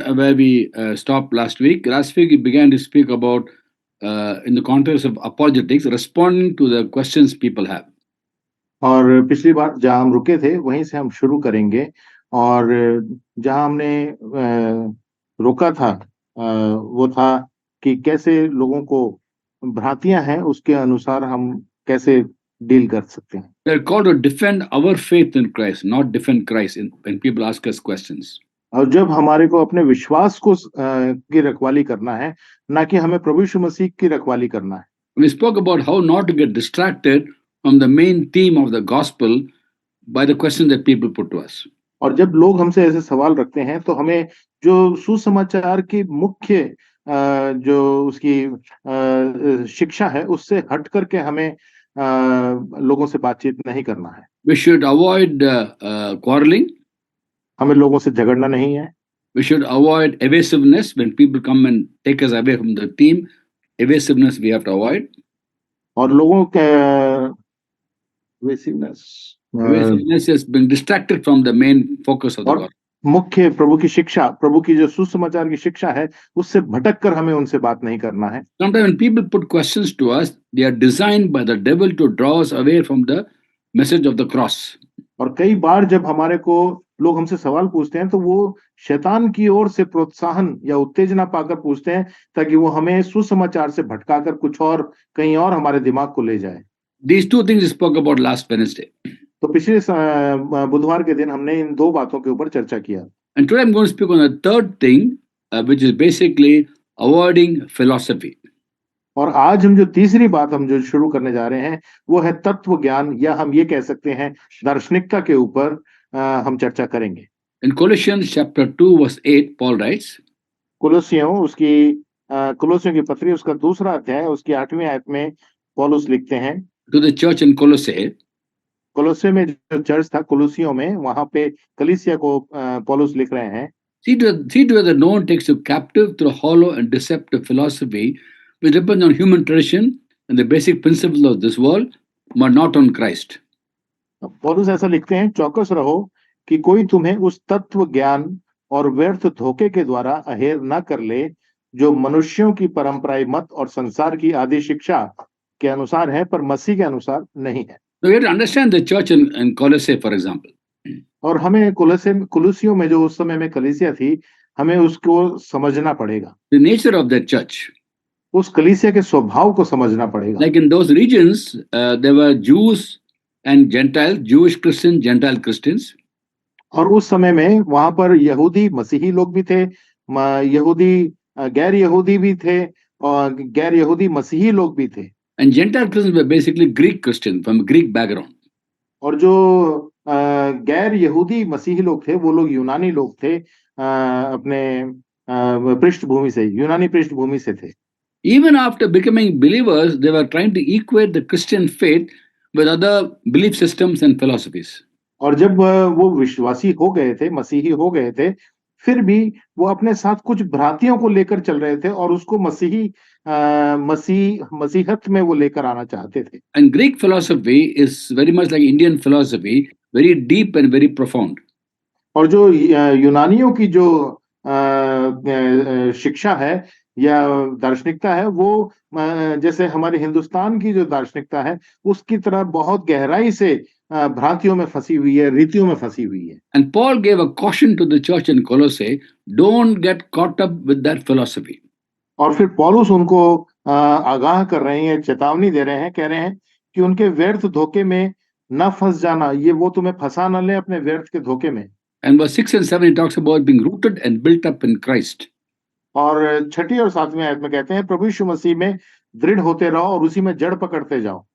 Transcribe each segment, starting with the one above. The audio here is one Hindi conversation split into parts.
Where we stopped last week. Last week, we began to speak about, in the context of apologetics, responding to the questions people have. और पिछली बार जहां हम रुके थे वहीं से हम शुरू करेंगे। और जहां हमने रोका था वो था कि कैसे लोगों को भ्रांतियां हैं उसके अनुसार हम कैसे डील कर सकते हैं। We are called to defend our faith in Christ, not defend Christ when people ask us questions. और जब हमारे को अपने विश्वास को की रखवाली करना है, ना कि हमें प्रभु यीशु मसीह की रखवाली करना है। We spoke about how not to get distracted from the main theme of the gospel by the questions that people put to us. और जब लोग हमसे ऐसे सवाल रखते हैं तो हमें जो सुसमाचार की मुख्य जो उसकी शिक्षा है उससे हट करके हमें लोगों से बातचीत नहीं करना है। We should avoid quarreling. हमें लोगों से झगड़ना नहीं है। We should avoid evasiveness when people come and take us away from the theme. Evasiveness we have to avoid. और लोगों के Evasiveness is being distracted from the main focus of the और gospel. मुख्य प्रभु की शिक्षा, प्रभु की जो सुसमाचार की शिक्षा है उससे भटक कर हमें उनसे बात नहीं करना है। Sometimes when people put questions to us, they are designed by the devil to draw us away from the message of the cross. और कई बार जब हमारे को लोग हमसे सवाल पूछते हैं तो वो शैतान की ओर से प्रोत्साहन या उत्तेजना पाकर पूछते हैं ताकि वो हमें सुसमाचार से भटकाकर कुछ और कहीं और हमारे दिमाग को ले जाए। These two things we spoke about last Wednesday. तो पिछले बुधवार के दिन हमने इन दो बातों के ऊपर चर्चा किया। And today I'm going to speak on the third thing, which is basically avoiding philosophy. और आज हम जो तीसरी बात हम जो शुरू करने जा रहे हैं वो है तत्व ज्ञान, या हम ये कह सकते हैं दार्शनिकता के ऊपर हम चर्चा करेंगे। In Colossians chapter 2 verse 8, Paul writes, कुलोसियों की पत्री उसका दूसरा अध्याय उसकी 8वीं आयत में पौलुस लिखते हैं to the church in Colossae, कोलोसे में जो चर्च था कुलुसियों में, वहां पे कलीसिया को पौलुस लिख रहे हैं, see to it that no one takes you captive through hollow and deceptive philosophy which depends on human tradition and the basic principles of this world, but not on Christ. पौलुस ऐसा लिखते हैं, चौकस रहो कि कोई तुम्हें उस तत्व ज्ञान और व्यर्थ धोखे के द्वारा अहेर न कर ले जो मनुष्यों की परंपराई मत और संसार की आदि शिक्षा के अनुसार है, पर मसीह के अनुसार नहीं है। So you have to understand the church in Colossae, for example. और हमें कुलुसियों में जो उस समय में कलीसिया थी, हमें उसको समझना पड़ेगा। The nature of that church. उस कलीसिया के स्वभाव को समझना पड़ेगा। Like in those regions, there were Jews and Gentiles, Jewish Christians, Gentile Christians. और उस समय में वहां पर यहूदी मसीही लोग भी थे, यहूदी गैर यहूदी भी थे, और गैर यहूदी मसीही लोग भी थे। And Gentile Christians were basically Greek Christians from a Greek background. और जो गैर यहूदी मसीही लोग थे वो लोग यूनानी लोग थे, अपने पृष्ठभूमि से, यूनानी पृष्ठभूमि से थे। Even after becoming believers, they were trying to equate the Christian faith with other belief systems and philosophies. और जब वो विश्वासी हो गए थे, मसीही हो गए थे, फिर भी वो अपने साथ कुछ भ्रांतियों को लेकर चल रहे थे और उसको मसीहत में वो लेकर आना चाहते थे। And Greek philosophy is very much like Indian philosophy, very deep and very profound. और जो यूनानियों की जो शिक्षा है या दार्शनिकता है वो जैसे हमारे हिंदुस्तान की जो दार्शनिकता है उसकी तरह बहुत गहराई से भ्रांतियों में फंसी हुई है, रीतियों में फंसी हुई है। And Paul gave a caution to the church in Colossae, don't get caught up with that philosophy. और फिर पौलुस उनको आगाह कर रहे हैं, चेतावनी दे रहे हैं, कह रहे हैं कि उनके व्यर्थ धोखे में न फंस जाना, ये वो तुम्हें फंसा न ले अपने व्यर्थ के धोखे में। And verse 6 and 7 he talks about being rooted and built up in Christ. और 6ठी और 7वीं आयत में कहते हैं प्रभु यीशु मसीह में दृढ़ होते रहो और उसी में जड़ पकड़ते जाओ।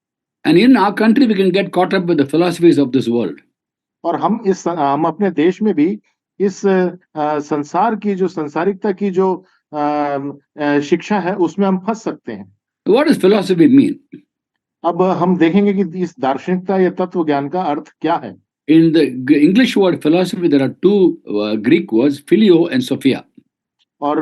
And in our country we can get caught up with the philosophies of this world. और हम अपने देश में भी इस संसार की जो संसारिकता की जो शिक्षा है उसमें हम फंस सकते हैं। What does philosophy mean? अब हम देखेंगे कि इस दार्शनिकता या तत्व ज्ञान का अर्थ क्या है। In the English word philosophy, there are two Greek words, phileo and sophia. और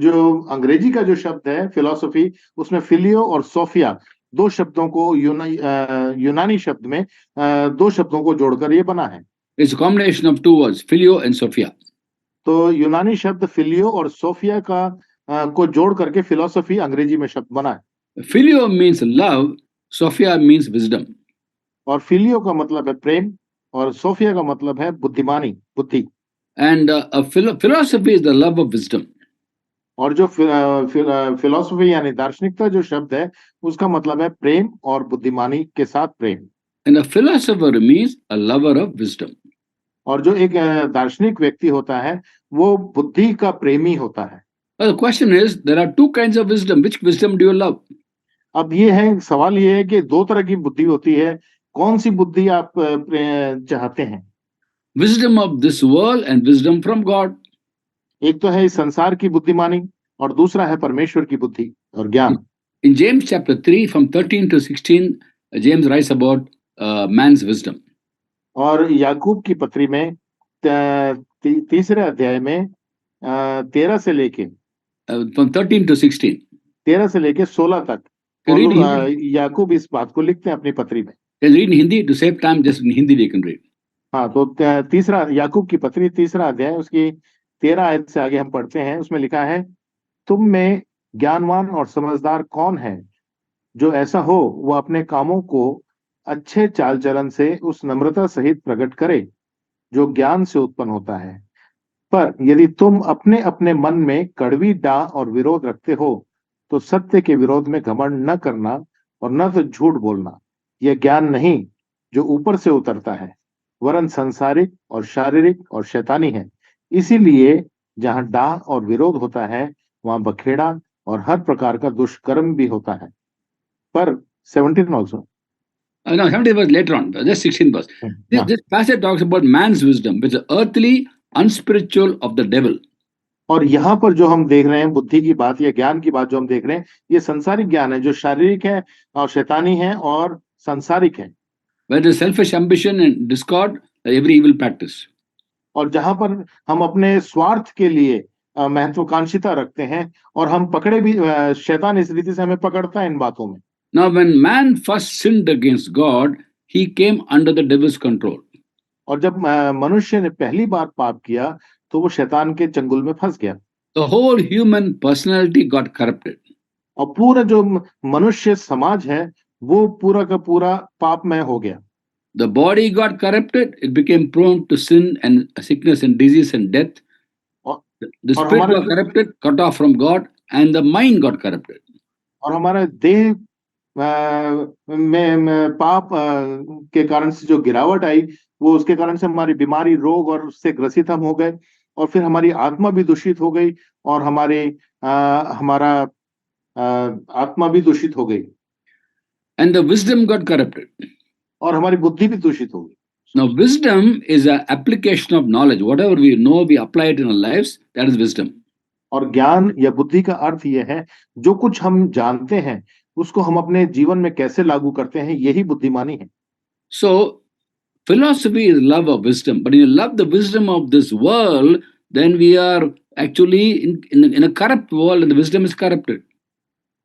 जो अंग्रेजी का जो शब्द है फिलोसफी, उसमें फिलियो और सोफिया दो शब्दों को यूनानी शब्द में दो शब्दों को जोड़कर ये बना है। It's a combination of two words, phileo and sophia. तो यूनानी शब्द फिलियो और सोफिया को जोड़ करके फिलोसफी अंग्रेजी में शब्द बना है। Filio means love, Sophia means wisdom. और फिलियो का मतलब है प्रेम और सोफिया का मतलब है बुद्धिमानी, बुद्धि। And philosophy is the love of wisdom. और जो फिलोसफी यानी दार्शनिकता जो शब्द है उसका मतलब है प्रेम और बुद्धिमानी के साथ प्रेम। And a philosopher means a lover of wisdom. और जो एक दार्शनिक व्यक्ति होता है वो बुद्धि का प्रेमी होता है। Well, the question is, there are two kinds of wisdom. Which wisdom do you love? अब ये है, सवाल ये है कि दो तरह की बुद्धि होती है, कौन सी बुद्धि आप चाहते हैं? Wisdom of this world and wisdom from God. एक तो है इस संसार की बुद्धिमानी और दूसरा है परमेश्वर की बुद्धि और ज्ञान। In James chapter 3, from 13 to 16, James writes about man's wisdom. और याकूब की पत्री में तीसरे अध्याय में 13 से लेके From 13 to 16. 13 से लेके 16 तक Can you read in Hindi? याकूब इस बात को लिखते हैं अपनी पत्री में। Can you read in Hindi? To save time, just in Hindi we can read. हाँ, तो तीसरा याकूब की पत्री तीसरा अध्याय उसकी 13 आयत से आगे हम पढ़ते हैं। उसमें लिखा है, तुम में ज्ञानवान और समझदार कौन है जो ऐसा हो वह अपने कामों को अच्छे चाल चलन से उस नम्रता सहित प्रकट करे जो ज्ञान से उत्पन्न होता है। पर यदि तुम अपने अपने मन में कड़वी डाह और विरोध रखते हो तो सत्य के विरोध में घमंड न करना और न तो झूठ बोलना। यह ज्ञान नहीं जो ऊपर से उतरता है, वरन संसारिक और शारीरिक और शैतानी है। इसीलिए जहां डाह और विरोध होता है वहां बखेड़ा और हर प्रकार का दुष्कर्म भी होता है। पर 17 also. No, 17 verse later on, just 16 verse. Yeah. This passage talks about man's wisdom, which is earthly, unspiritual of the devil. और यहाँ पर जो हम देख रहे हैं बुद्धि की बात या ज्ञान की बात जो हम देख रहे हैं, ये संसारिक ज्ञान है जो शारीरिक है और शैतानी है और संसारिक है। Where there is selfish ambition and discord, every evil practice. और जहां पर हम अपने स्वार्थ के लिए महत्वाकांक्षिता रखते हैं और हम पकड़े भी, शैतान इस रीति से हमें पकड़ता है इन बातों में। Now, when man first sinned against God, he came under the devil's control. और जब मनुष्य ने पहली बार पाप किया तो वो शैतान के चंगुल में फंस गया The whole human personality got corrupted. और पूरा जो मनुष्य समाज है वो पूरा का पूरा पापमय हो गया। The body got corrupted, it became prone to sin and sickness and disease and death. और The और spirit हमारा got corrupted, cut off from God, and the mind got corrupted. और हमारा देह में पाप के कारण से जो गिरावट आई वो उसके कारण से हमारी बीमारी, रोग और उससे ग्रसित हम हो गए और फिर हमारी आत्मा भी दूषित हो गई और हमारा आत्मा भी दूषित हो गई And the wisdom got corrupted. और हमारी बुद्धि भी दूषित हो गई। Now, wisdom is an application of knowledge. Whatever we know, we apply it in our lives. That is wisdom. और ज्ञान या बुद्धि का अर्थ यह है जो कुछ हम जानते हैं उसको हम अपने जीवन में कैसे लागू करते हैं, यही बुद्धिमानी है। So, philosophy is love of wisdom. But if you love the wisdom of this world, then we are actually in a corrupt world and the wisdom is corrupted.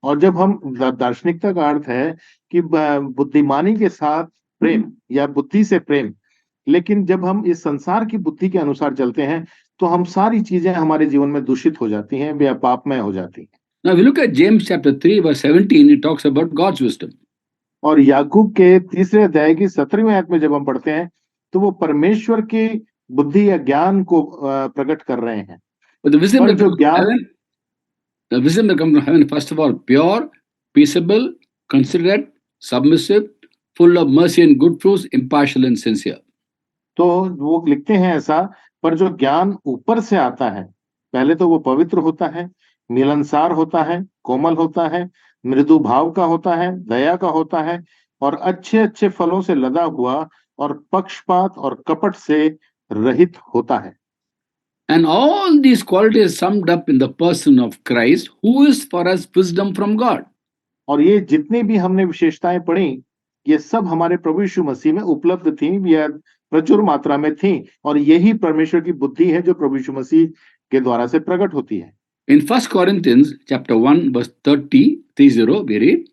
और जब हम दार्शनिकता का अर्थ है कि बुद्धिमानी के साथ प्रेम या बुद्धि से प्रेम, लेकिन जब हम इस संसार की बुद्धि के अनुसार चलते हैं तो हम सारी चीजें हमारे जीवन में दूषित हो जाती हैं या पापमय हो जाती हैं। Now, if you look at James chapter 3, verse 17, it talks about God's wisdom. और याकूब के तीसरे अध्याय की 17वीं आयत में जब हम पढ़ते हैं तो वो परमेश्वर की बुद्धि या ज्ञान को प्रकट कर रहे हैं। But the wisdom और that जो comes from ज्ञान heaven, the wisdom that comes from heaven, first of all, pure, peaceable, considerate, submissive, full of mercy and good fruits, impartial and sincere. तो वो लिखते हैं ऐसा, पर जो ज्ञान ऊपर से आता है पहले तो वो पवित्र होता है, मिलनसार होता है, कोमल होता है, मृदु भाव का होता है, दया का होता है और अच्छे अच्छे फलों से लदा हुआ और पक्षपात और कपट से रहित होता है। And all these qualities summed up in the person of Christ, who is for us wisdom from God. और ये जितनी भी हमने विशेषताएं पढ़ी ये सब हमारे प्रभु यीशु मसीह में उपलब्ध थी या प्रचुर मात्रा में थी और यही परमेश्वर की बुद्धि है जो प्रभु यीशु मसीह के द्वारा से प्रकट होती है। In 1 Corinthians chapter 1, verse 30, we read,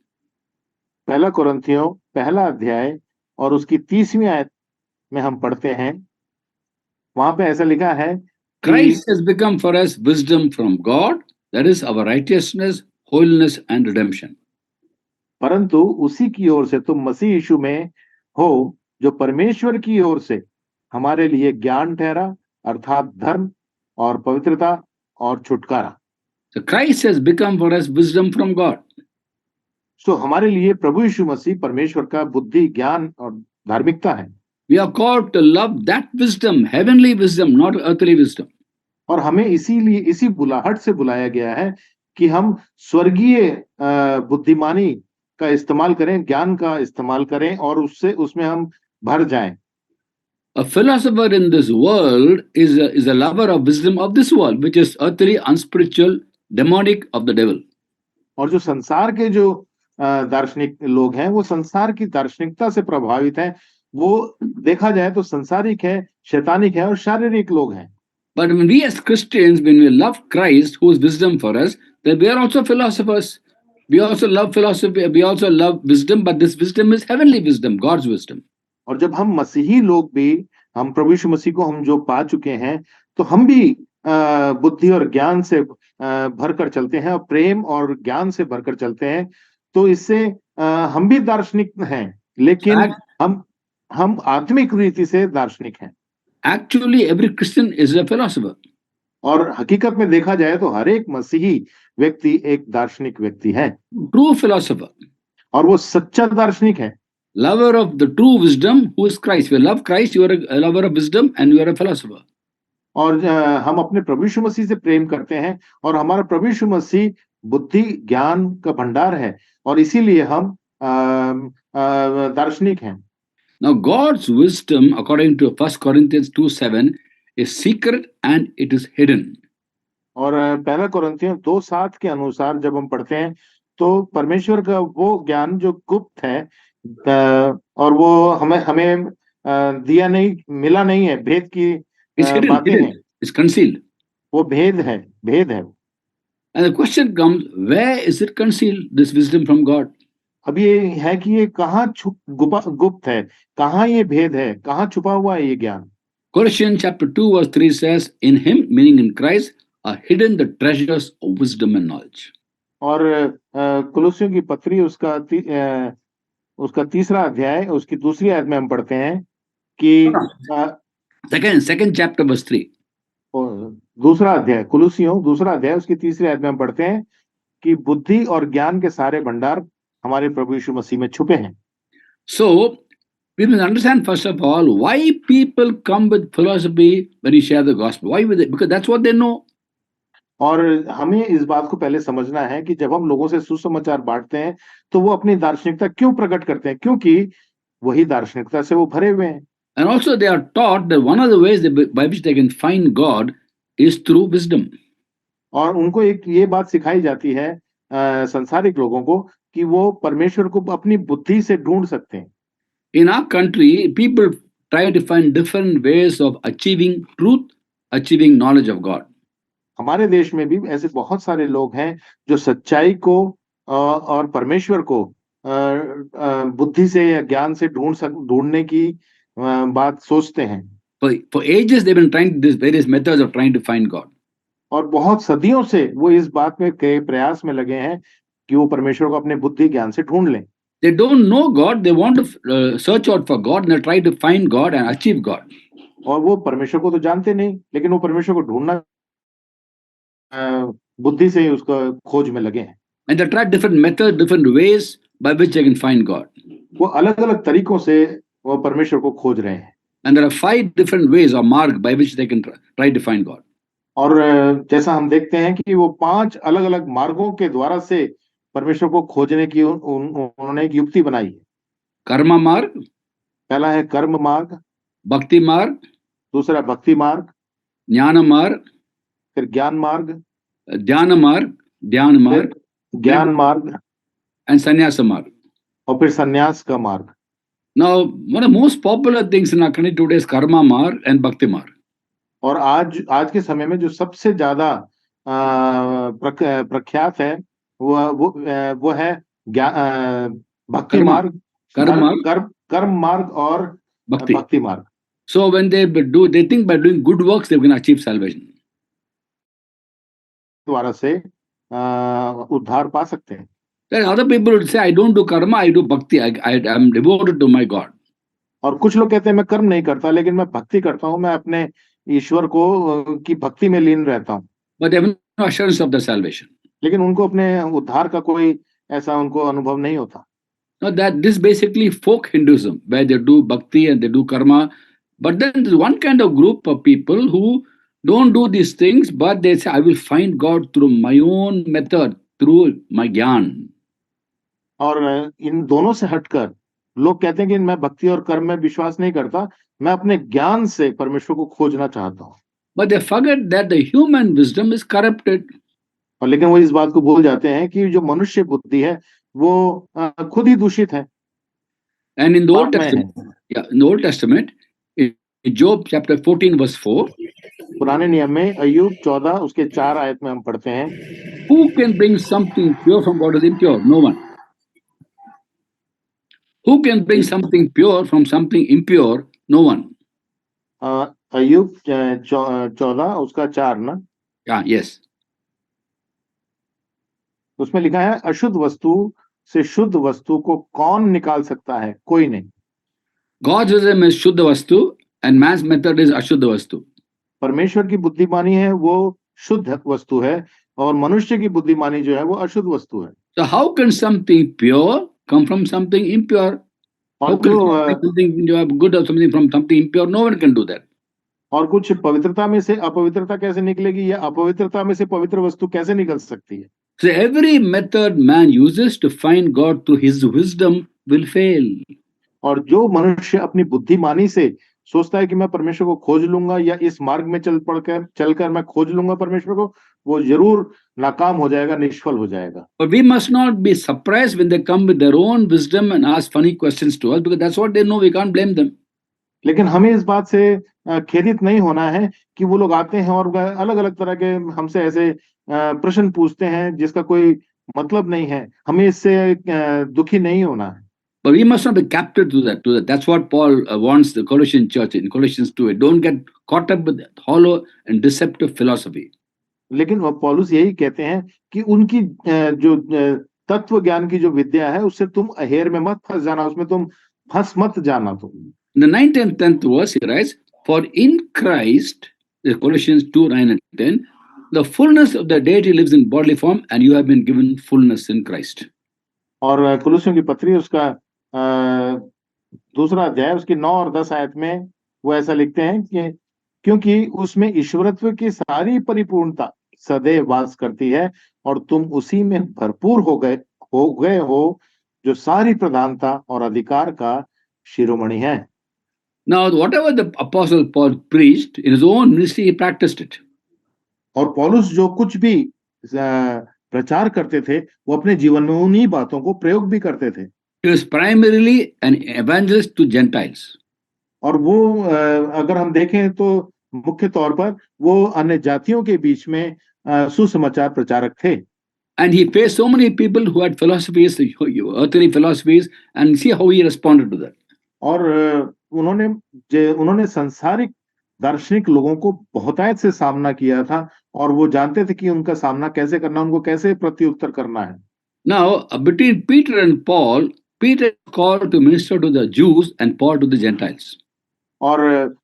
पहला कुरिन्थियों पहला अध्याय और उसकी 30वीं आयत में हम पढ़ते हैं, वहां पे ऐसा लिखा है, Christ has become for us wisdom from God, that is our righteousness, holiness, and redemption. परंतु उसी की ओर से तुम मसीह यीशु में हो, जो परमेश्वर की ओर से हमारे लिए ज्ञान ठहरा, अर्थात धर्म और पवित्रता और छुटकारा। So Christ has become for us wisdom from God. सो हमारे लिए प्रभु यीशु मसीह परमेश्वर का बुद्धि, ज्ञान और धार्मिकता है। We are called to love that wisdom, heavenly wisdom, not earthly wisdom. और हमें इसीलिए इसी बुलाहट से बुलाया गया है कि हम स्वर्गीय बुद्धिमानी का इस्तेमाल करें, ज्ञान का इस्तेमाल करें और उससे उसमें हम भर जाएं। A philosopher in this world is a lover of wisdom of this world, which is earthly, unspiritual, demonic of the devil. और जो संसार के जो दार्शनिक लोग हैं, वो संसार की दार्शनिकता से प्रभावित हैं। वो देखा जाए तो संसारिक है, शैतानिक है और शारीरिक लोग हैं। But when we as Christians, when we love Christ, who is wisdom for us, then we are also philosophers. We also love philosophy, we also love wisdom, but this wisdom is heavenly wisdom, God's wisdom. और जब हम मसीही लोग भी, हम प्रभु यीशु मसीह को हम जो पा चुके हैं, तो हम भी बुद्धि और ज्ञान से भरकर चलते हैं और प्रेम और ज्ञान से भरकर चलते हैं। तो इससे हम भी दार्शनिक हैं, लेकिन हम आत्मिक रीति से दार्शनिक हैं। Actually, every Christian is a philosopher. और हकीकत में देखा जाए तो हर एक मसीही व्यक्ति एक दार्शनिक व्यक्ति है, True philosopher. और वो सच्चा दार्शनिक है। Lover of the true wisdom, who is Christ. If you love Christ, you are a lover of wisdom and you are a philosopher. और हम अपने प्रभु यीशु मसीह से प्रेम करते हैं और हमारा प्रभु यीशु मसीह बुद्धि ज्ञान का भंडार है, और इसीलिए हम दार्शनिक हैं। Now, God's wisdom, according to 1 Corinthians 2:7, is secret and it is hidden. और पहला कोरिन्थियों 2:7 के अनुसार जब हम पढ़ते हैं तो परमेश्वर का वो ज्ञान जो गुप्त है, और वो हमें दिया नहीं, मिला नहीं है, भेद की बातें हैं। It's concealed. वो भेद है। And the question comes, where is it concealed, this wisdom from God? अब ये है कि ये कहाँ गुप्त है, कहाँ ये भेद है, कहाँ छुपा हुआ है ये ज्ञान। Colossians chapter 2 verse 3 says, in him, meaning in Christ, are hidden the treasures of wisdom and knowledge. और कुलुस्सियों की पत्री उसका तीसरा अध्याय, उसकी दूसरी आयत में हम पढ़ते हैं कि second chapter verse 3. दूसरा अध्याय, कुलुस्सियों दूसरा अध्याय, उसकी तीसरी आयत में हम पढ़ते हैं कि बुद्धि और ज्ञान के सारे भंडार हमारे प्रभु यीशु मसीह में छुपे हैं। So we must understand first of all why people come with philosophy when you share the gospel. Why with it? Because that's what they know. और हमें इस बात को पहले समझना है कि जब हम लोगों से सुसमाचार बांटते हैं तो वो अपनी दार्शनिकता क्यों प्रकट करते हैं, क्योंकि वही दार्शनिकता से वो भरे हुए हैं। And also they are taught that one of the ways by which they can find God is through wisdom. और उनको एक ये बात सिखाई जाती है संसारिक लोगों को कि वो परमेश्वर को अपनी बुद्धि से ढूंढ सकते हैं। In our country, people try to find different ways of achieving truth, achieving knowledge of God. हमारे देश में भी ऐसे बहुत सारे लोग हैं जो सच्चाई को और परमेश्वर को बुद्धि से या ज्ञान से ढूंढने की बात सोचते हैं। For ages they've been trying these various methods of trying to find God. और बहुत सदियों से वो इस बात में के प्रयास में लगे हैं कि वो परमेश्वर को अपने बुद्धि ज्ञान से ढूंढ लें। They don't know God, they want to search out for God and they try to find God and achieve God. और वो परमेश्वर को तो जानते नहीं, लेकिन वो परमेश्वर को ढूंढना बुद्धि से उसका खोज में लगे हैं। And they try different methods, different ways by which they can find God. वो अलग-अलग तरीकों से वो परमेश्वर को खोज रहे हैं। And there are 5 different ways or mark by which they can try to find God. और जैसा हम देखते हैं कि वो 5 अलग-अलग मार्गों के द्वारा से परमेश्वर को खोजने की उन्होंने एक युक्ति बनाई है। कर्म मार्ग, पहला है कर्म मार्ग, भक्ति मार्ग, दूसरा भक्ति मार्ग, ज्ञान मार्ग, फिर ज्ञान मार्ग, ध्यान मार्ग, ज्ञान मार्ग and संन्यास मार्ग. और फिर संन्यास का मार्ग। Now, one of the most popular things in our country today is karma marg and bhakti marg. और आज के समय में जो सबसे ज्यादा प्रख्यात है वो है भक्ति मार्ग, कर्म मार्ग और भक्ति मार्ग। So when they think by doing good works they can achieve salvation. द्वारा से उद्धार पा सकते हैं। Then other people would say, I don't do karma, I do bhakti. I'm devoted to my God. और कुछ लोग कहते हैं मैं कर्म नहीं करता लेकिन मैं भक्ति करता हूँ, मैं अपने ईश्वर को की भक्ति में लीन रहता हूँ। But they have no assurance of the salvation. लेकिन उनको अपने उद्धार का कोई ऐसा उनको अनुभव नहीं होता। Now that this basically folk Hinduism, where they do bhakti and they do karma. But then there's one kind of group of people who don't do these things, but they say, I will find God through my own method, through my gyan. और इन दोनों से हटकर लोग कहते हैं कि मैं भक्ति और कर्म में विश्वास नहीं करता, मैं अपने ज्ञान से परमेश्वर को खोजना चाहता हूँ। But they forget that the human wisdom is corrupted. और लेकिन वो इस बात को भूल जाते हैं कि जो मनुष्य बुद्धि है वो खुद ही दूषित है। And in the Old पाप में है। Testament, in the Old Testament, in Job chapter 14 verse 4, पुराने नियम में अय्यूब 14 उसके 4 आयत में हम पढ़ते हैं, who can bring something pure from what is impure? No one. Who can bring something pure from something impure? No one. अय्यूब 14 उसका 4 ना, Yeah, yes. उसमें लिखा है अशुद्ध वस्तु से शुद्ध वस्तु को कौन निकाल सकता है? कोई नहीं। God's wisdom is Shuddha Vastu and man's method is Ashuddha Vastu. परमेश्वर की बुद्धिमानी है वो शुद्ध वस्तु है और मनुष्य की बुद्धिमानी जो है वो अशुद्ध वस्तु है। So how can something pure come from something impure? How और can जो something good or something from something impure? No one can do that. और कुछ पवित्रता में से अपवित्रता कैसे निकलेगी या अपवित्रता में से पवित्र वस्तु कैसे निकल सकती है? So every method man uses to find God through his wisdom will fail. और जो मनुष्य अपनी बुद्धिमानी से सोचता है कि मैं परमेश्वर को खोज लूंगा या इस मार्ग में चलकर मैं खोज लूंगा परमेश्वर को, वो जरूर नाकाम हो जाएगा, निष्फल हो जाएगा। But we must not be surprised when they come with their own wisdom and ask funny questions to us, because that's what they know. We can't blame them. लेकिन हमें इस बात से खेदित नहीं होना है कि वो लोग आते हैं और अलग अलग तरह के हमसे ऐसे प्रश्न पूछते हैं जिसका कोई मतलब नहीं है। हमें इससे दुखी नहीं होना है। But we must not be captive to that. That's what Paul wants the Colossian church in Colossians 2. Don't get caught up with hollow and deceptive philosophy. लेकिन वो पौलुस यही कहते हैं कि उनकी जो तत्व ज्ञान की जो विद्या है उससे तुम अहेर में मत फंस जाना, उसमें तुम फंस मत जाना। तुम In the 9th and 10th verse, he writes, for in Christ, Colossians 2, 9 and 10, the fullness of the deity lives in bodily form, and you have been given fullness in Christ. और कुलुस्सियों की पत्री उसका दूसरा अध्याय उसकी 9 और 10 आयत में वो ऐसा लिखते हैं कि क्योंकि उसमें ईश्वरत्व की सारी परिपूर्णता सदैव वास करती है और तुम उसी में भरपूर हो गए हो जो सारी प्रधानता और अधिकार का शिरोमणि है। Now, whatever the apostle Paul preached in his own ministry, he practiced it. और पौलुस जो कुछ भी प्रचार करते थे वो अपने जीवन में उन्हीं बातों को प्रयोग भी करते थे। He was primarily an evangelist to Gentiles. और वो अगर हम देखें तो मुख्य तौर पर वो अन्य जातियों के बीच में सुसमाचार प्रचारक थे। And he faced so many people who had philosophies, earthly philosophies, and see how he responded to that. और उन्होंने सांसारिक दार्शनिक लोगों को बहुतायत से सामना किया था और वो जानते थे कि उनका सामना कैसे करना, उनको कैसे प्रत्युत्तर करना है। Now, between Peter and Paul, Peter is called to minister to the Jews and Paul to the Gentiles. और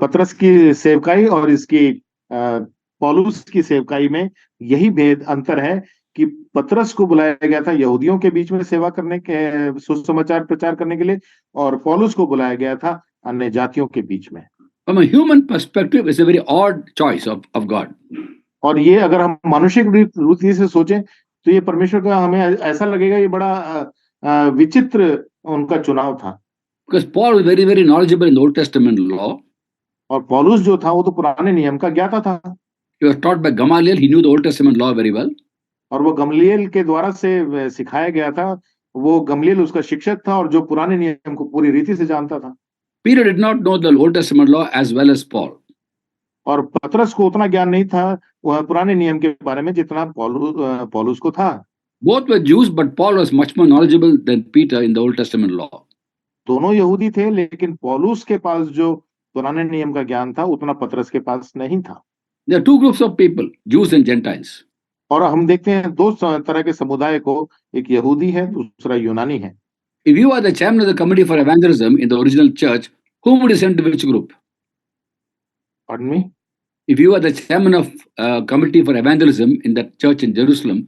पतरस की सेवकाई और इसकी पौलुस की सेवकाई में यही भेद अंतर है कि पतरस को बुलाया गया था यहूदियों के बीच में सेवा करने के सुसमाचार प्रचार करने के लिए और पौलुस को बुलाया गया था अन्य जातियों के बीच में। From a human perspective, it's a very odd choice of God. और ये अगर हम मानुषिक रीति से सोचें तो ये परमेश्वर का हमें ऐसा लगेगा ये बड़ा विचित्र उनका चुनाव था। Because Paul was very, very knowledgeable in the Old Testament law. और पौलुस जो था वो तो पुराने नियम का ज्ञाता था। He was taught by Gamaliel. He knew the Old Testament law very well. और वो गमलीएल के द्वारा से सिखाया गया था। वो गमलीएल उसका शिक्षक था और जो पुराने नियम को पूरी रीति से जानता था। Peter did not know the Old Testament law as well as Paul. और पतरस को उतना ज्ञान नहीं था वह पुराने नियम के बारे में जितना पौलुस को था। Both were Jews, but Paul was much more knowledgeable than Peter in the Old Testament law. दोनों यहूदी थे लेकिन पौलुस के पास जो पुराने नियम का ज्ञान था उतना पतरस के पास नहीं था। There are two groups of people, Jews and Gentiles. और हम देखते हैं दो तरह के समुदाय को, एक यहूदी है, दूसरा यूनानी है। If you are the chairman of the committee for evangelism in the original church, whom would you send to which group? Pardon me? If you are the chairman of committee for evangelism in that church in Jerusalem,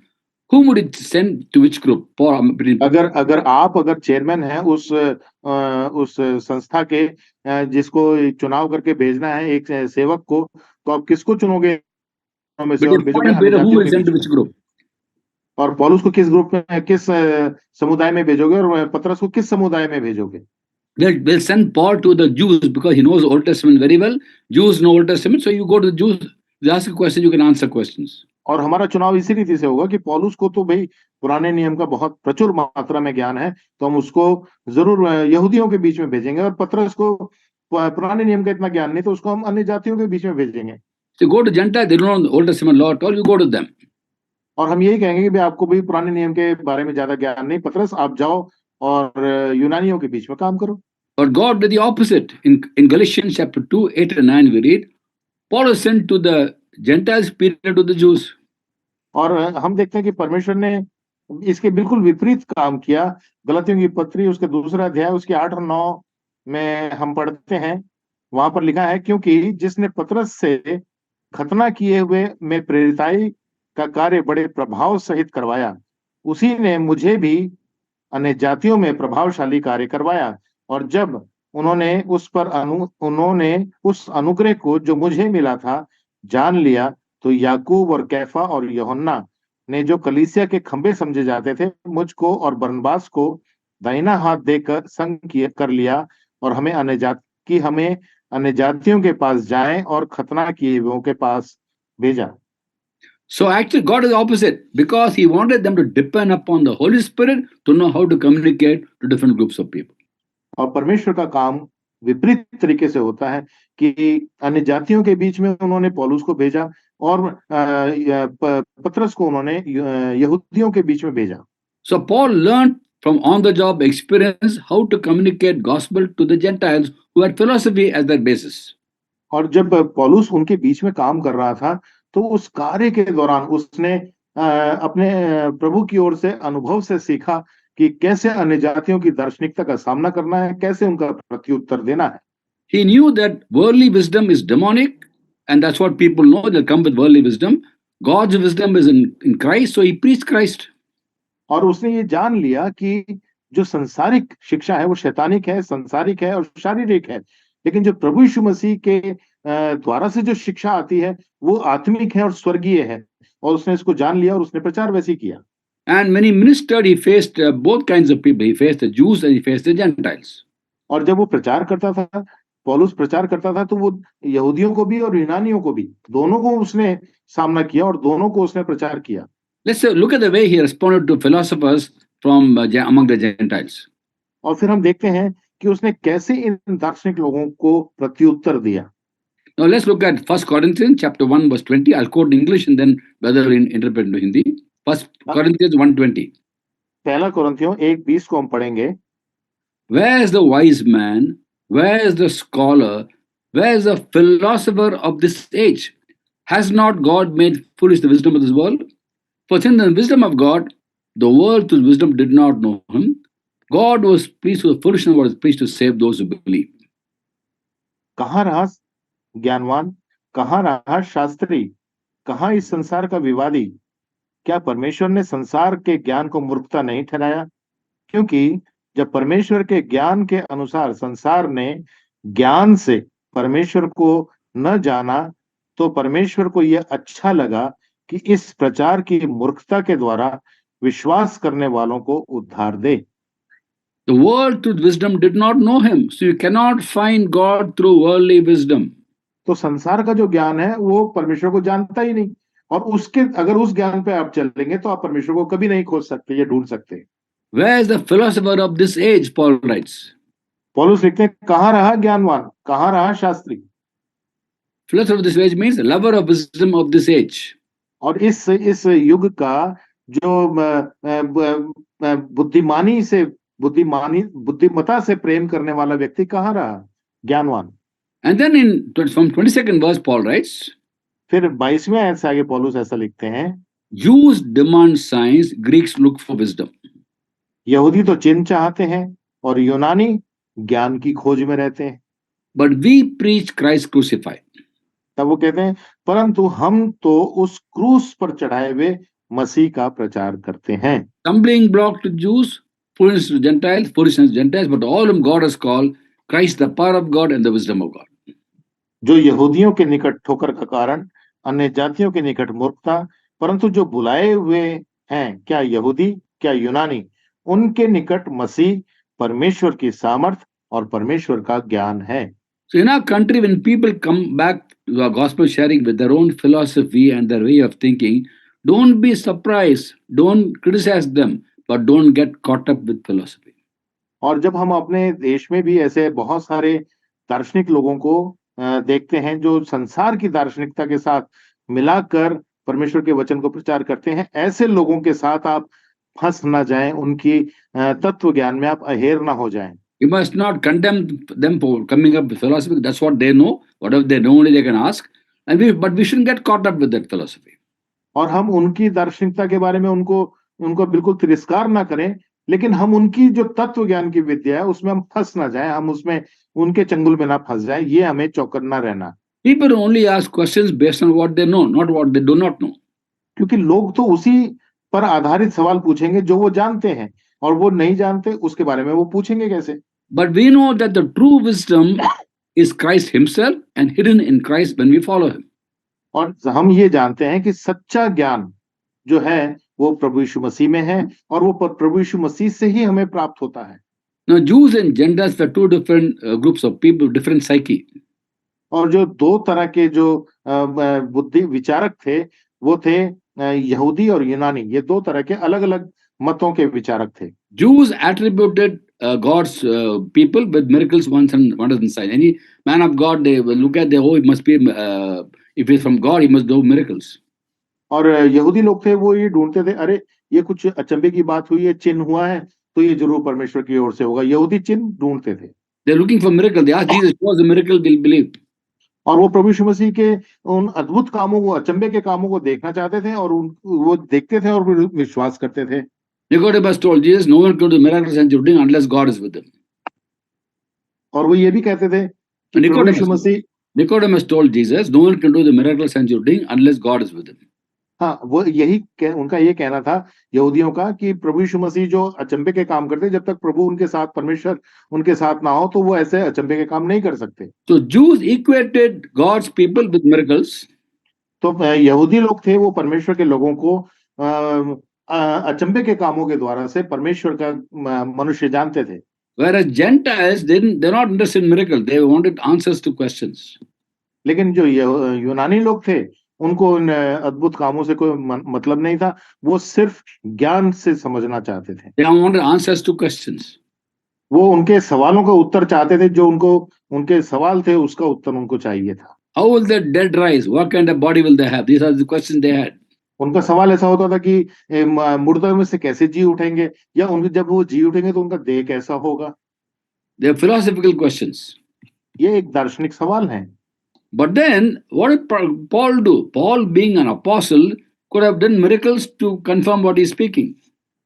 whom would it send to which group? अगर चेयरमैन है उस संस्था के, जिसको चुनाव करके भेजना है एक सेवक को, तो आप किसको चुनोगे में से और भेजोगे? अन्य Who जातियों will के send to बीच which में। group? और पौलुस को किस ग्रुप में, किस समुदाय में भेजोगे, और पतरस को किस समुदाय में भेजोगे? We'll send Paul to the Jews because he knows the Old Testament very well. Jews know Old Testament, so you go to the Jews, they ask a question, you can answer questions. और हमारा चुनाव इसी रीति से होगा कि पौलुस को तो भाई पुराने नियम का बहुत प्रचुर मात्रा में ज्ञान है, तो हम उसको जरूर यहूदियों के बीच में भेजेंगे, और पतरस को पुराने नियम का इतना ज्ञान नहीं, तो उसको हम अन्य जातियों के बीच में भेजेंगे। So go to Gentiles, they don't know the Old Testament law at all, you go to them. और हम यही कहेंगे कि भाई आपको भी पुराने नियम के बारे में ज्यादा ज्ञान नहीं, पतरस आप जाओ और यूनानियों के बीच में काम करो। But God did the opposite. In Galatians chapter 2, 8 and 9 we read, Paul is sent to the Gentiles, Peter to the Jews. और हम देखते हैं कि परमेश्वर ने इसके बिल्कुल विपरीत काम किया। गलतियों की पत्री उसके दूसरा अध्याय उसके 8 और 9 में हम पढ़ते हैं, वहां पर लिखा है, क्योंकि जिसने पतरस से खतना किए हुए में प्रेरिताई का कार्य बड़े प्रभाव सहित करवाया, उसी ने मुझे भी अन्य जातियों में प्रभावशाली कार्य करवाया। और जब उन्होंने उस अनुग्रह को जो मुझे मिला था जान लिया, तो याकूब और कैफा और यूहन्ना ने, जो कलीसिया के खंबे समझे जाते थे, मुझको और बरनबास को दाहिना हाथ देकर संग कर लिया, और हमें अन्य जातियों के पास जाएं और खतना किए हुओं के पास भेजा। So actually God is opposite because he wanted them to depend upon the Holy Spirit to know how to communicate to different groups of people. और परमेश्वर का काम विपरीत तरीके से होता है कि अन्य जातियों के बीच में उन्होंने पौलुस को भेजा, और पतरस को उन्होंने यहूदियों के बीच में भेजा। So Paul learned from on-the-job experience how to communicate gospel to the Gentiles who had philosophy as their basis. और जब पौलुस उनके बीच में काम कर रहा था, तो उस कार्य के दौरान उसने अपने प्रभु की ओर से अनुभव से सीखा कि कैसे अन्य जातियों की दार्शनिकता का सामना करना है, कैसे उनका प्रत्युत्तर देना है। He knew that worldly wisdom is demonic, and that's what people know. They'll come with worldly wisdom. God's wisdom is in Christ, so he preached Christ. और उसने ये जान लिया कि जो संसारिक शिक्षा है वो शैतानिक है, संसारिक है और शारीरिक है, लेकिन जो प्रभु यीशु मसीह के द्वारा से जो शिक्षा आती है वो आत्मिक है और स्वर्गीय है, और उसने इसको जान लिया और उसने प्रचार वैसे किया। And when he ministered, he faced both kinds of people. He faced the Jews and he faced the Gentiles. और जब वो प्रचार करता था, पौलुस प्रचार करता था, तो वो यहूदियों को भी और यूनानियों को भी, दोनों को उसने सामना किया और दोनों को उसने प्रचार किया। Let's look at the way he responded to philosophers from among the Gentiles. और फिर हम देखते हैं कि उसने कैसे इन दार्शनिक लोगों को प्रत्युत्तर दिया। Now let's look at 1 Corinthians chapter 1 verse 20. I'll quote in English and then brother will interpret into Hindi. 1 Corinthians 1:20. पहला कोरिन्थियों 1:20 को हम पढ़ेंगे। Where is the wise man? Where is the scholar? Where is the philosopher of this age? Has not God made foolish the wisdom of this world? For since the wisdom of God, the world through wisdom did not know him, God was pleased with the foolishness of what is pleased to save those who believe. कहाँ रहा ज्ञानवान, कहाँ रहा शास्त्री, कहाँ इस संसार का विवादी? क्या परमेश्वर ने संसार के ज्ञान को मूर्खता नहीं ठहराया? क्योंकि जब परमेश्वर के ज्ञान के अनुसार संसार ने ज्ञान से परमेश्वर को न जाना, तो परमेश्वर को यह अच्छा लगा कि इस प्रचार की मूर्खता के द्वारा विश्वास करने वालों को उद्धार दे। The world through wisdom did not know him, so you cannot find God through worldly wisdom. तो संसार का जो ज्ञान है वो परमेश्वर को जानता ही नहीं, और उसके अगर उस ज्ञान पे आप चलेंगे तो आप परमेश्वर को कभी नहीं खोज सकते या ढूंढ सकते। Where is the philosopher of this age? Paul writes. पौलुस लिखते हैं, कहाँ रहा ज्ञानवान, कहाँ रहा Shastri? Philosopher of this age means lover of wisdom of this age. और इस युग का जो बुद्धिमता से प्रेम करने वाला व्यक्ति कहाँ रहा? ज्ञानवान। And then from 22nd verse, Paul writes, फिर 22वें आयत से आगे पौलुस ऐसा लिखते हैं, Jews demand signs, Greeks look for wisdom. यहूदी तो चिन्ह चाहते हैं और यूनानी ज्ञान की खोज में रहते हैं। But we preach Christ crucified. तब वो कहते हैं, परंतु हम तो उस क्रूस पर चढ़ाए हुए मसीह का प्रचार करते हैं। Stumbling block to Jews, foolishness to Gentiles, but all whom God has called, Christ the power of God and the wisdom of God. जो यहूदियों के निकट ठोकर का कारण, अन्य जातियों के निकट मूर्खता, परंतु जो बुलाए हुए हैं, क्या यहूदी क्या यूनानी, उनके निकट मसीह परमेश्वर की सामर्थ और परमेश्वर का ज्ञान है। So in our country, when people come back to our gospel sharing with their own philosophy and their way of thinking, don't be surprised, don't criticize them, but don't get caught up with philosophy. और जब हम अपने देश में भी ऐसे बहुत सारे दार्शनिक लोगों को देखते हैं जो संसार की दार्शनिकता के साथ मिलाकर परमेश्वर के वचन को प्रचार करते हैं, ऐसे लोगों के साथ आप फंस ना जाएं, उनकी तत्व ज्ञान में आप अहेर ना हो जाएं। You must not condemn them for coming up with philosophy. That's what they know. Whatever they know, only they can ask. But we shouldn't get caught up with that philosophy. और हम उनकी दार्शनिकता के बारे में उनको बिल्कुल तिरस्कार ना करें, लेकिन हम उनकी जो तत्व ज्ञान की विद्या है उसमें हम फंस ना जाएं, हम उसमें उनके चंगुल में ना फंस जाएं, ये हमें चौकन्ना रहना। People only ask questions based on what they know, not what they do not know. क्योंकि लोग तो उसी पर आधारित सवाल पूछेंगे जो वो जानते हैं, और वो नहीं जानते उसके बारे में वो पूछेंगे कैसे। But we know that the true wisdom is Christ himself and hidden in Christ when we follow him. और हम ये जानते हैं कि सच्चा ज्ञान जो है वो प्रभु यीशु मसीह में है, और वो प्रभु यीशु मसीह से ही हमें प्राप्त होता है। Now, Jews and Gentiles were two different groups of people, different psyche. और जो दो तरह के जो बुद्धि विचारक थे, वो थे यहूदी और यूनानी, ये दो तरह के अलग अलग मतों के विचारक थे। Jews attributed God's people with miracles, wonders and signs. Any man of God, they will look at the, oh, it must be, if he's from God, he must do miracles. और यहूदी लोग थे, वो ये ढूंढते थे, अरे ये कुछ अचंभे की बात हुई है, चिन्ह हुआ है, तो ये जरूर परमेश्वर की ओर से होगा। यहूदी चिन्ह ढूंढते थे। They're looking for miracle. They ask Jesus, show us a miracle, we'll believe. और वो प्रभु यीशु मसीह के उन अद्भुत कामों को, अचंभे के कामों को देखना चाहते थे, और वो देखते थे और विश्वास करते थे। Nicodemus told Jesus, no one can do miracles and doing unless God is with them. और वो ये भी कहते थे कि प्रभु यीशु मसीह, Nicodemus told Jesus, no one can do the miracles and doing unless God is with him. हाँ, वो उनका ये कहना था यहूदियों का कि प्रभु यीशु मसीह जो अचंभे के काम करते, जब तक प्रभु उनके साथ, परमेश्वर उनके साथ ना हो, तो वो ऐसे अचंभे के काम नहीं कर सकते। So Jews equated God's people with miracles. तो यहूदी लोग थे, वो परमेश्वर के लोगों को अचंभे के कामों के द्वारा से परमेश्वर का मनुष्य जानते थे। Whereas Gentiles, they're not interested in miracles. They wanted answers to questions. लेकिन जो यूनानी लोग थे, उनको इन अद्भुत कामों से कोई मतलब नहीं था, वो सिर्फ ज्ञान से समझना चाहते थे। They wanted answers to questions. वो उनके सवालों का उत्तर चाहते थे, जो उनके सवाल थे उसका उत्तर उनको चाहिए था। How will the dead rise? What kind of body will they have? These are the questions they had. उनका सवाल ऐसा होता था कि मुर्दों में से कैसे जी उठेंगे, या उनके जब वो जी उठेंगे तो उनका देह कैसा होगा। They are philosophical questions. ये एक दार्शनिक सवाल है। But then, what did Paul do? Paul, being an apostle, could have done miracles to confirm what he's speaking.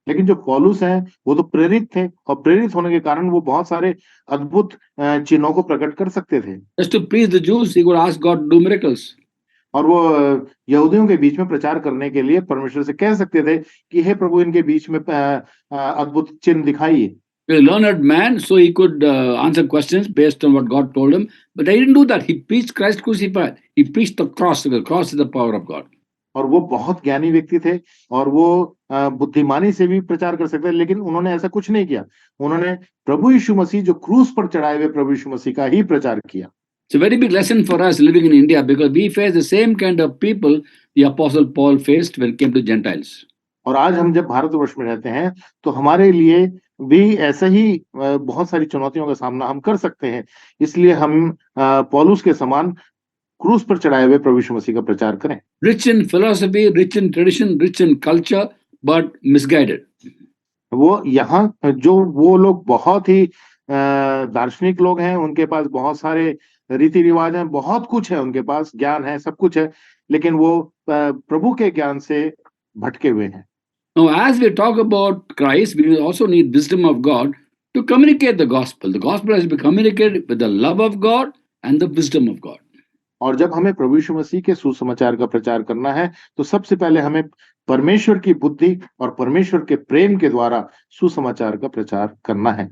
लेकिन जो पौलुस हैं, वो तो प्रेरित थे, और प्रेरित होने के कारण वो बहुत सारे अद्भुत चिन्हों को प्रकट कर सकते थे। Just to please the Jews, he could ask God to do miracles. और वो यहूदियों के बीच में प्रचार करने के लिए परमेश्वर से कह सकते थे कि हे प्रभु, इनके बीच में अद्भुत चिन्ह दिखाइए। A learned man, so he could answer questions based on what God told him. But he didn't do that. He preached Christ crucified. He preached the cross. The cross is the power of God. और वो बहुत ज्ञानी व्यक्ति थे, और वो बुद्धिमानी से भी प्रचार कर सकते थे, लेकिन उन्होंने ऐसा कुछ नहीं किया। उन्होंने प्रभु यीशु मसीह, जो क्रूस पर चढ़ाए हुए प्रभु यीशु मसीह का ही प्रचार किया। It's a very big lesson for us living in India, because we face the same kind of people the Apostle Paul faced when it came to Gentiles. और आज हम जब भारतवर्ष में रहते हैं, तो हमारे लिए भी ऐसा ही बहुत सारी चुनौतियों का सामना हम कर सकते हैं। इसलिए हम पौलुस के समान क्रूस पर चढ़ाए हुए प्रभु यीशु मसीह का प्रचार करें। Rich in philosophy, rich in tradition, rich in culture, but misguided. वो यहाँ जो वो लोग बहुत ही दार्शनिक लोग हैं, उनके पास बहुत सारे रीति रिवाज हैं, बहुत कुछ है उनके पास, ज्ञान है, सब कुछ है, लेकिन वो प्रभु के ज्ञान से भटके हुए हैं। Now, as we talk about Christ, we also need wisdom of God to communicate the gospel. The gospel has to be communicated with the love of God and the wisdom of God. और जब हमें प्रभु यीशु मसीह के सुसमाचार का प्रचार करना है, तो सबसे पहले हमें परमेश्वर की बुद्धि और परमेश्वर के प्रेम के द्वारा सुसमाचार का प्रचार करना है।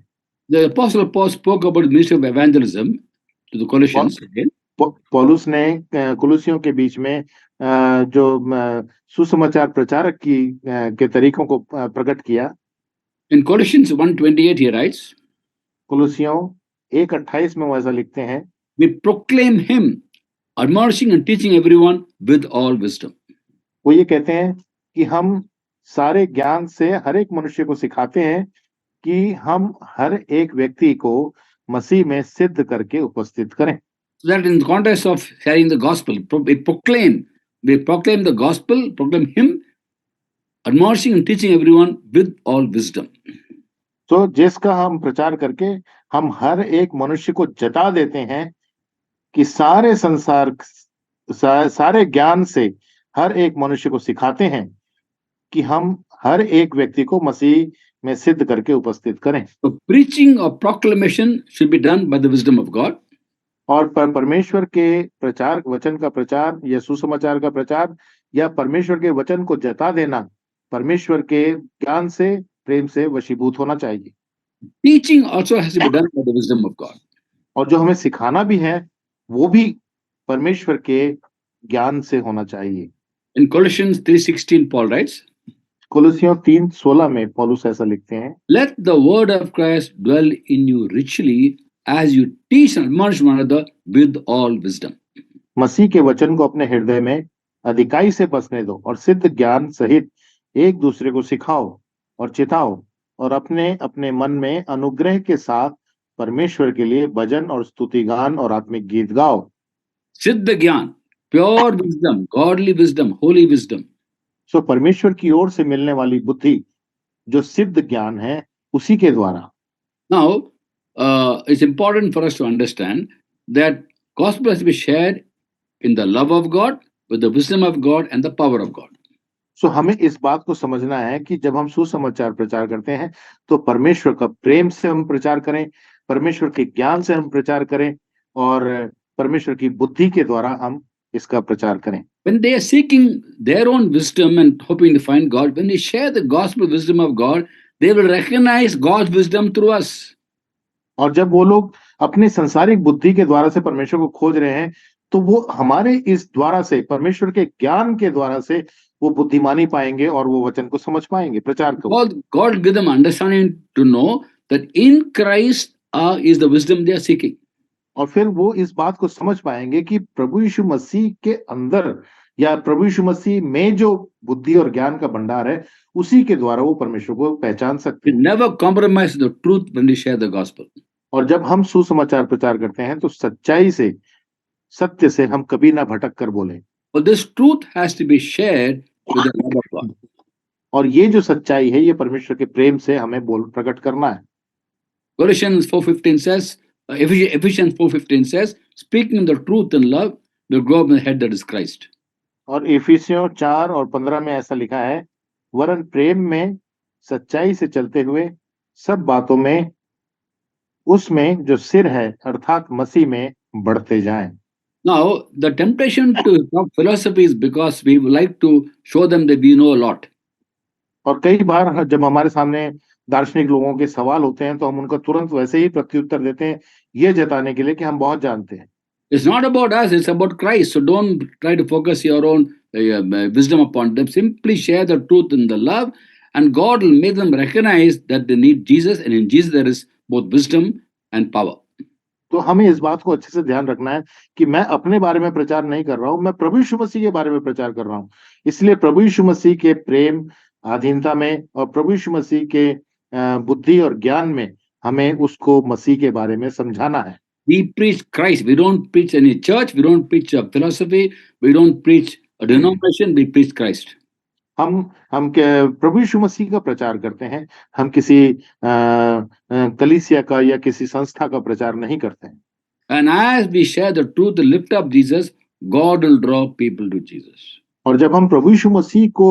The Apostle Paul spoke about the ministry of evangelism to the Colossians. Again. पौलुस ने कुलुसियों के बीच में जो सुसमाचार प्रचारक की के तरीकों को प्रकट किया। In Colossians 1:28, he writes, कुलुसियों 1:28 में वो ऐसा लिखते हैं, we proclaim him, admonishing and teaching everyone with all wisdom. वो ये कहते हैं कि हम सारे ज्ञान से हर एक मनुष्य को सिखाते हैं कि हम हर एक व्यक्ति को मसीह में सिद्ध करके उपस्थित करें। So that in the context of sharing the gospel, we proclaim the gospel, proclaim him, admonishing and teaching everyone with all wisdom. तो जिसका हम प्रचार करके हम हर एक मनुष्य को जता देते हैं कि सारे संसार सारे ज्ञान से हर एक मनुष्य को सिखाते हैं कि हम हर एक व्यक्ति को मसीह में सिद्ध करके उपस्थित करें। So preaching or proclamation should be done by the wisdom of God. और परमेश्वर के प्रचार, वचन का प्रचार या सुसमाचार का प्रचार या परमेश्वर के वचन को जता देना परमेश्वर के ज्ञान से, प्रेम से वशीभूत होना चाहिए। Teaching also has to be done by the wisdom of God. और जो हमें सिखाना भी है वो भी परमेश्वर के ज्ञान से होना चाहिए। In Colossians 3:16, Paul writes, कुलुसियों 3:16 में पौलुस ऐसा लिखते हैं, let the word of Christ dwell in you richly as you teach and admonish one another with all wisdom. मसीह के वचन को अपने हृदय में अधिकाई से बसने दो और सिद्ध ज्ञान सहित एक दूसरे को सिखाओ और चिताओ और अपने अपने मन में अनुग्रह के साथ परमेश्वर के लिए भजन और स्तुति गान और आत्मिक गीत गाओ। सिद्ध ज्ञान, pure wisdom, godly wisdom, holy wisdom. सो परमेश्वर की ओर से मिलने वाली बुद्धि जो सिद्ध ज्ञान है उसी के द्वारा। Now, it's important for us to understand that gospel has to be shared in the love of God, with the wisdom of God and the power of God. सो हमें इस बात को समझना है कि जब हम सुसमाचार प्रचार करते हैं तो परमेश्वर का प्रेम से हम प्रचार करें, परमेश्वर के ज्ञान से हम प्रचार करें और परमेश्वर की बुद्धि के द्वारा हम इसका प्रचार करें। When they are seeking their own wisdom and hoping to find God, when they share the gospel wisdom of God, they will recognize God's wisdom through us. और जब वो लोग अपने संसारिक बुद्धि के द्वारा से परमेश्वर को खोज रहे हैं तो वो हमारे इस द्वारा से, परमेश्वर के ज्ञान के द्वारा से वो बुद्धिमानी पाएंगे और वो वचन को समझ पाएंगे, प्रचार को। God give them understanding to know that in Christ is the wisdom they are seeking. और फिर वो इस बात को समझ पाएंगे कि प्रभु यीशु मसीह के अंदर या प्रभु यीशु मसीह में जो बुद्धि और ज्ञान का भंडार है उसी के द्वारा वो परमेश्वर को पहचान सकते We हैं। never compromise the truth when we share the gospel. और जब हम सुसमाचार प्रचार करते हैं तो सच्चाई से, सत्य से हम कभी ना भटक कर बोले। But this truth has to be shared with the love of God. और ये जो सच्चाई है ये परमेश्वर के प्रेम से हमें प्रकट करना है। Colossians 4:15 says, Ephesians 4:15 says, speaking the truth in love will grow up in the head that is Christ. और इफिसियों 4 और 15 में ऐसा लिखा है, वरन प्रेम में सच्चाई से चलते हुए सब बातों में उसमें जो सिर है अर्थात मसीह में बढ़ते जाएं। Now, the temptation to talk philosophy is because we would like to show them that we know a lot. और कई बार जब हमारे सामने दार्शनिक लोगों के सवाल होते हैं तो हम उनका तुरंत वैसे ही प्रत्युत्तर देते हैं, ये जताने के लिए कि हम बहुत जानते हैं। It's not about us, it's about Christ. So don't try to focus your own wisdom upon them. Simply share the truth in the love, and God will make them recognize that they need Jesus, and in Jesus there is both wisdom and power. तो हमें इस बात को अच्छे से ध्यान रखना है कि मैं अपने बारे में प्रचार नहीं कर रहा हूं, मैं प्रभु यीशु मसीह के बारे में प्रचार कर रहा हूं। इसलिए प्रभु यीशु मसीह के प्रेम, अधीनता में और प्रभु यीशु मसीह के बुद्धि और ज्ञान में हमें उसको मसीह के बारे में समझाना है। We preach Christ. We don't preach any church. We don't preach a philosophy. We don't preach a denomination. We preach Christ. हम प्रभु यीशु मसीह का प्रचार करते हैं, हम किसी कलीसिया का या किसी संस्था का प्रचार नहीं करते हैं। And as we share the truth, lift up Jesus, God will draw people to Jesus. और जब हम प्रभु यीशु मसीह को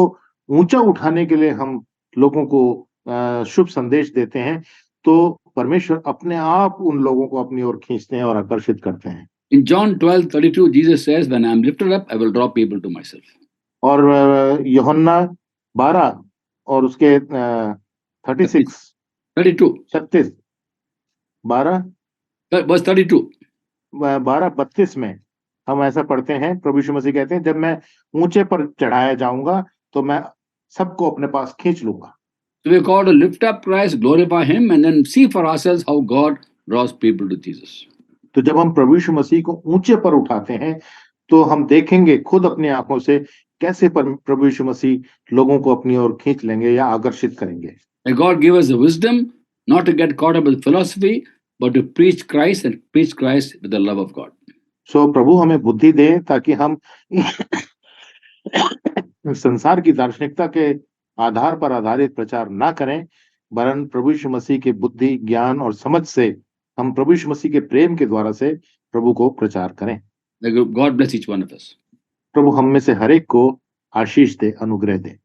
ऊंचा उठाने के लिए हम लोगों को शुभ संदेश देते हैं, तो परमेश्वर अपने आप उन लोगों को अपनी ओर खींचते हैं और आकर्षित करते हैं। In John 12:32, Jesus says, when I am lifted up, I will draw people to myself. और यूहन्ना 12 और उसके 36 32, 36 12 verse 32. 32 में हम ऐसा पढ़ते हैं, प्रभु यीशु मसीह कहते हैं, जब मैं ऊंचे पर चढ़ाया जाऊंगा तो मैं सबको अपने पास खींच लूंगा। So we're called to lift up Christ, glorify Him, and then see for ourselves how God draws people to Jesus. तो जब हम प्रभु यीशु मसीह को ऊंचे पर उठाते हैं, तो हम देखेंगे खुद अपनी आंखों से कैसे प्रभु यीशु मसीह लोगों को अपनी ओर खींच लेंगे या आकर्षित करेंगे। May God give us the wisdom not to get caught up with philosophy, but to preach Christ and preach Christ with the love of God. सो प्रभु हमें बुद्धि दे ताकि हम संसार की दार्शनिकता के आधार पर आधारित प्रचार ना करें, वरन प्रभु यीशु मसीह की बुद्धि, ज्ञान और समझ से हम प्रभु यीशु मसीह के प्रेम के द्वारा से प्रभु को प्रचार करें। May God bless each one of us. प्रभु हम में से हर एक को आशीष दे, अनुग्रह दे।